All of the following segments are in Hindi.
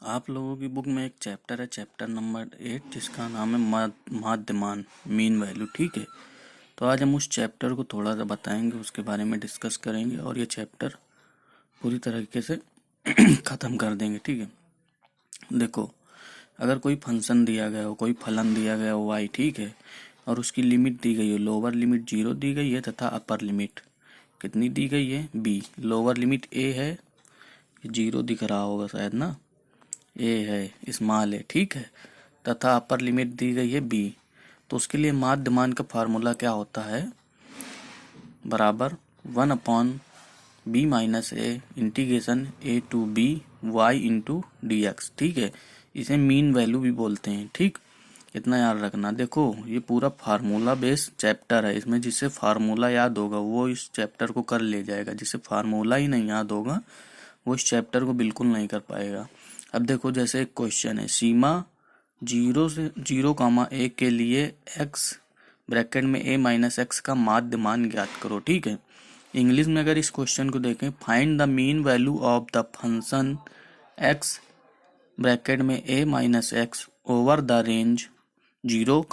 आप लोगों की बुक में एक चैप्टर है, चैप्टर नंबर 8, जिसका नाम है माध्यमान, मीन वैल्यू। ठीक है, तो आज हम उस चैप्टर को थोड़ा सा बताएंगे, उसके बारे में डिस्कस करेंगे और ये चैप्टर पूरी तरीके से ख़त्म कर देंगे। ठीक है, देखो, अगर कोई फंक्शन दिया गया हो, कोई फलन दिया गया हो y, ठीक है, और उसकी लिमिट दी गई हो, लोअर लिमिट 0 दी गई है तथा अपर लिमिट कितनी दी गई है b। लोअर लिमिट a है, 0 दिख रहा होगा शायद ना, ए है, स्मॉल है, ठीक है, तथा अपर लिमिट दी गई है बी। तो उसके लिए माध्यमान का फार्मूला क्या होता है, बराबर 1/b-a integration a to b y into dx। ठीक है, इसे मीन वैल्यू भी बोलते हैं। ठीक, इतना याद रखना। देखो, ये पूरा फार्मूला बेस्ड चैप्टर है, इसमें जिसे फार्मूला याद होगा वो इस चैप्टर को कर ले जाएगा, जिसे फार्मूला ही नहीं याद होगा वो इस चैप्टर को बिल्कुल नहीं कर पाएगा। अब देखो, जैसे एक क्वेश्चन है, सीमा 0 के लिए x ब्रैकेट में a-x का माध्य मान ज्ञात करो। ठीक है, इंग्लिश में अगर इस क्वेश्चन को देखें, find the mean value of the function x bracket में a-x ओवर द रेंज 0,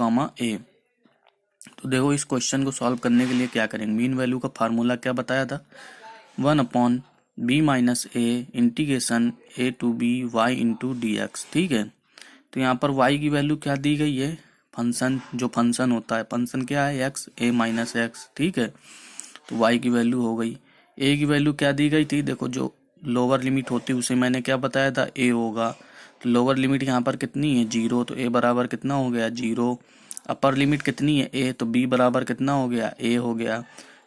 तो देखो, इस क्वेश्चन को सॉल्व करने के लिए क्या करेंगे, मीन वैल्यू का फार्मूला क्या बताया था, 1/b-a integration a to b y into dx। ठीक है, तो यहाँ पर y की वैल्यू क्या दी गई है, फंक्शन, जो फंक्शन होता है, फंक्शन क्या है, x, a-x। ठीक है, तो y की वैल्यू हो गई। a की वैल्यू क्या दी गई थी, देखो, जो लोअर लिमिट होती है उसे मैंने क्या बताया था, a होगा। तो लोअर लिमिट यहाँ पर कितनी है, 0, तो a बराबर कितना हो गया, 0। अपर लिमिट कितनी है, a, तो b बराबर कितना हो गया, a हो गया।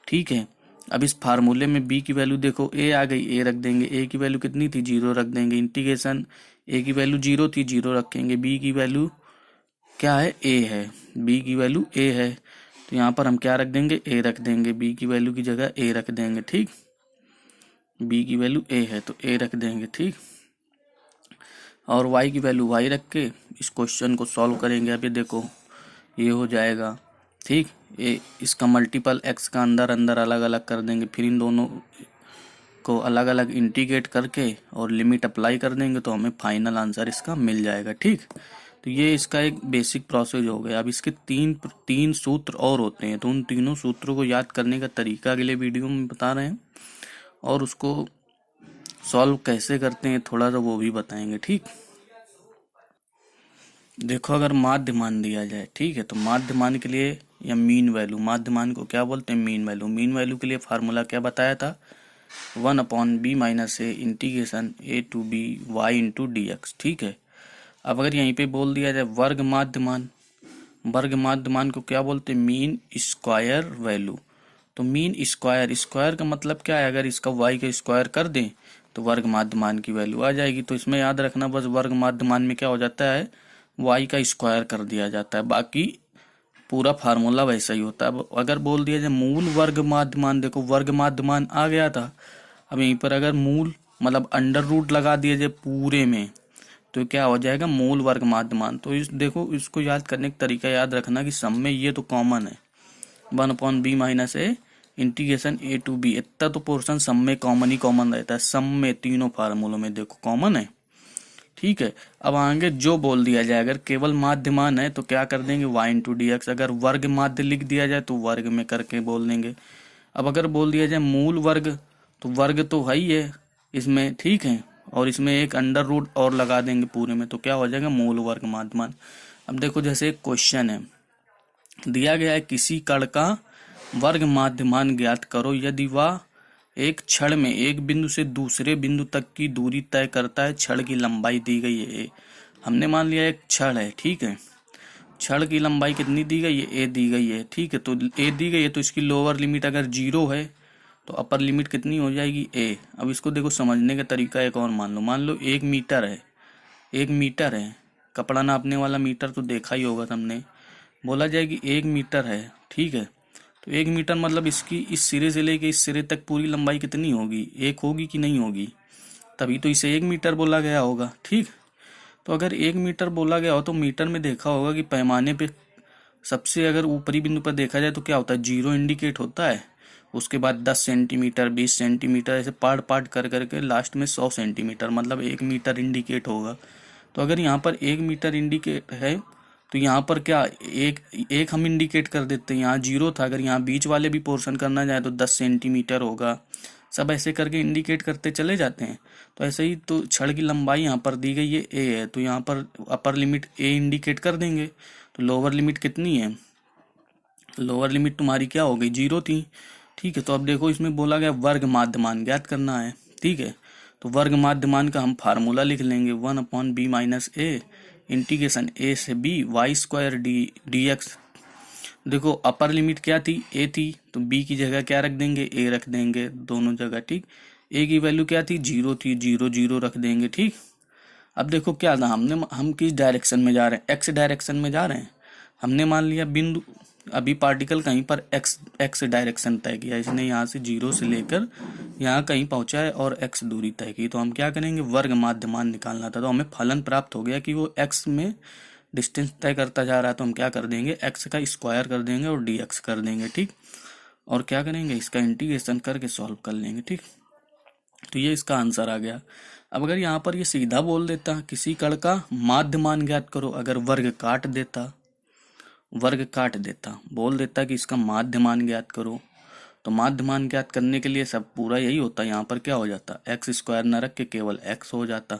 ठीक है, अब इस फार्मूले में b की वैल्यू देखो, a आ गई, a रख देंगे, a की वैल्यू कितनी थी, 0 रख देंगे, इंटीग्रेशन a की वैल्यू 0 थी, 0 रखेंगे, b की वैल्यू क्या है, a है, b की वैल्यू a है, तो यहाँ पर हम क्या रख देंगे, a रख देंगे, b की वैल्यू की जगह a रख देंगे। ठीक, b की वैल्यू a है तो a रख देंगे। ठीक, और y की वैल्यू y रख के इस क्वेश्चन को सॉल्व करेंगे। अब ये देखो, ये हो जाएगा। ठीक, ये इसका मल्टीपल x का अंदर अंदर अलग अलग कर देंगे, फिर इन दोनों को अलग अलग इंटीग्रेट करके और लिमिट अप्लाई कर देंगे, तो हमें फाइनल आंसर इसका मिल जाएगा। ठीक, तो ये इसका एक बेसिक प्रोसेस हो गया। अब इसके तीन सूत्र और होते हैं, तो उन तीनों सूत्रों को याद करने का तरीका अगले वीडियो में बता रहे हैं, और उसको सॉल्व कैसे करते हैं थोड़ा सा वो भी बताएंगे। ठीक, देखो, अगर माध्यमान दिया जाए, ठीक है, तो माध्यमान के लिए या मीन वैल्यू, माध्यमान को क्या बोलते हैं, मीन वैल्यू। मीन वैल्यू के लिए फार्मूला क्या बताया था, 1/b-a integration a to b y into dx। ठीक है, अब अगर यहीं पे बोल दिया जाए वर्ग माध्यमान, वर्ग माध्यमान को क्या बोलते हैं, मीन स्क्वायर वैल्यू। तो मीन स्क्वायर, स्क्वायर का मतलब क्या है, अगर इसका y का स्क्वायर कर दें तो वर्ग माध्यमान की वैल्यू आ जाएगी। तो इसमें याद रखना, बस वर्ग माध्यमान में क्या हो जाता है, y का स्क्वायर कर दिया जाता है, बाकी पूरा फार्मूला वैसा ही होता है। अब अगर बोल दिया जाए मूल वर्ग माध्यमान, देखो वर्ग माध्यमान आ गया था, अब यहीं पर अगर मूल मतलब अंडर रूट लगा दिया जाए पूरे में, तो क्या हो जाएगा, मूल वर्ग माध्यमान। तो इस देखो, इसको याद करने का तरीका याद रखना कि सम में ये तो कॉमन है, 1/b-a integration a to b, इतना तो पोर्शन सम में कॉमन ही कॉमन रहता है, सम में तीनों फार्मूलों में देखो कॉमन है। ठीक है, अब आगे जो बोल दिया जाए, अगर केवल माध्यमान है तो क्या कर देंगे, y into dx। अगर वर्ग माध्य लिख दिया जाए तो वर्ग में करके बोल देंगे। अब अगर बोल दिया जाए मूल वर्ग, तो वर्ग तो है ही है इसमें, ठीक है, और इसमें एक अंडर रूट और लगा देंगे पूरे में, तो क्या हो जाएगा, मूल वर्ग माध्यमान। अब देखो, जैसे एक क्वेश्चन है, दिया गया है किसी कण का वर्ग माध्यमान ज्ञात करो यदि वह एक क्षण में एक बिंदु से दूसरे बिंदु तक की दूरी तय करता है। क्षण की लंबाई दी गई है, हमने मान लिया एक क्षण है, ठीक है, क्षण की लंबाई कितनी दी गई है, ए दी गई है। ठीक है, तो ए दी गई है, तो इसकी लोअर लिमिट अगर 0 है तो अपर लिमिट कितनी हो जाएगी, ए। अब इसको देखो, समझने का तरीका एक और मान लो 1 मीटर है, 1 मीटर है, कपड़ा नापने वाला मीटर तो देखा ही होगा तुमने, बोला जाए कि 1 मीटर है। ठीक है, तो 1 मीटर मतलब इसकी इस सिरे से लेके इस सिरे तक पूरी लंबाई कितनी होगी, 1 होगी कि नहीं होगी, तभी तो इसे 1 मीटर बोला गया होगा। ठीक, तो अगर 1 मीटर बोला गया हो तो मीटर में देखा होगा कि पैमाने पे सबसे अगर ऊपरी बिंदु पर देखा जाए तो क्या होता है, 0 इंडिकेट होता है, उसके बाद 10 सेंटीमीटर, 20 सेंटीमीटर, ऐसे पार्ट पार्ट कर करके लास्ट में 100 सेंटीमीटर, मतलब 1 मीटर इंडिकेट होगा। तो अगर यहाँ पर 1 मीटर इंडिकेट है तो यहाँ पर क्या एक एक हम इंडिकेट कर देते हैं, यहाँ 0 था, अगर यहाँ बीच वाले भी पोर्शन करना जाए तो 10 सेंटीमीटर होगा। सब ऐसे करके इंडिकेट करते चले जाते हैं। तो ऐसे ही तो छड़ की लंबाई यहाँ पर दी गई है ए है, तो यहाँ पर अपर लिमिट ए इंडिकेट कर देंगे। तो लोअर लिमिट कितनी है, लोअर लिमिट तुम्हारी क्या हो गई, 0 थी। ठीक है, तो अब देखो इसमें बोला गया वर्ग माध्यमान ज्ञात करना है। ठीक है, तो वर्ग माध्यमान का हम फार्मूला लिख लेंगे 1/b - a इंटीग्रेशन a से b y² dx। देखो अपर लिमिट क्या थी, a थी, तो b की जगह क्या रख देंगे, a रख देंगे दोनों जगह। ठीक, a की वैल्यू क्या थी, 0 थी, 0 0 रख देंगे। ठीक, अब देखो क्या था, हम किस डायरेक्शन में जा रहे हैं, एक्स डायरेक्शन में जा रहे हैं। हमने मान लिया बिंदु, अभी पार्टिकल कहीं पर एक्स डायरेक्शन तय किया, इसने यहाँ से 0 से लेकर यहाँ कहीं पहुंचा है और एक्स दूरी तय की। तो हम क्या करेंगे, वर्ग माध्यमान निकालना था। तो हमें फलन प्राप्त हो गया कि वो एक्स में डिस्टेंस तय करता जा रहा है। तो हम क्या कर देंगे, एक्स का स्क्वायर कर देंगे और dx कर देंगे। ठीक, और क्या करेंगे, इसका इंटीग्रेशन करके सॉल्व कर लेंगे। ठीक, तो ये इसका आंसर आ गया। अब अगर यहाँ पर ये सीधा बोल देता किसी कण का माध्यमान ज्ञात करो, अगर वर्ग काट देता, वर्ग काट देता, बोल देता कि इसका माध्यमान ज्ञात करो, तो माध्यमान ज्ञात करने के लिए सब पूरा यही होता। यहाँ पर क्या हो जाता, एक्स स्क्वायर न रख के केवल एक्स हो जाता।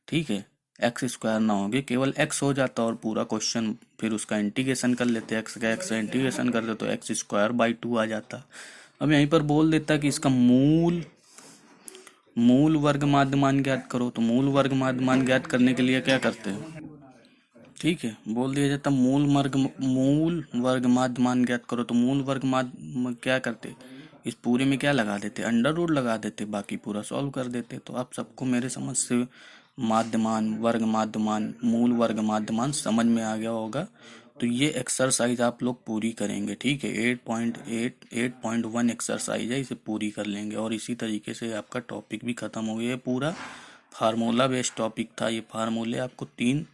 ठीक है, एक्स स्क्वायर ना होगे केवल एक्स हो जाता और पूरा क्वेश्चन फिर उसका इंटीग्रेशन कर लेते, एक्स का एक्स इंटीग्रेशन कर दे तो x²/2 आ जाता। अब यहीं पर बोल देता कि इसका मूल वर्ग माध्यमान ज्ञात करो, तो मूल वर्ग माध्यमान ज्ञात करने के लिए क्या करते हैं, ठीक है, बोल दिया जाता मूल वर्ग माध्यमान ज्ञात करो, तो मूल वर्ग माध्य क्या करते, इस पूरे में क्या लगा देते, अंडर रूट लगा देते, बाकी पूरा सॉल्व कर देते। तो आप सबको मेरे समझ से माध्यमान, वर्ग माध्यमान, मूल वर्ग माध्यमान समझ में आ गया होगा। तो ये एक्सरसाइज आप लोग पूरी करेंगे। ठीक है, 8.1 एक्सरसाइज है, इसे पूरी कर लेंगे और इसी तरीके से आपका टॉपिक भी खत्म हो गया। ये पूरा फार्मूला बेस्ड टॉपिक था। ये फार्मूले आपको 3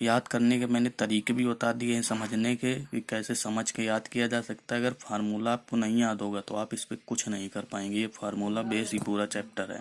याद करने के मैंने तरीके भी बता दिए हैं, समझने के कि कैसे समझ के याद किया जा सकता है। अगर फार्मूला आपको नहीं याद होगा तो आप इस पर कुछ नहीं कर पाएंगे। ये फार्मूला बेस ही पूरा चैप्टर है।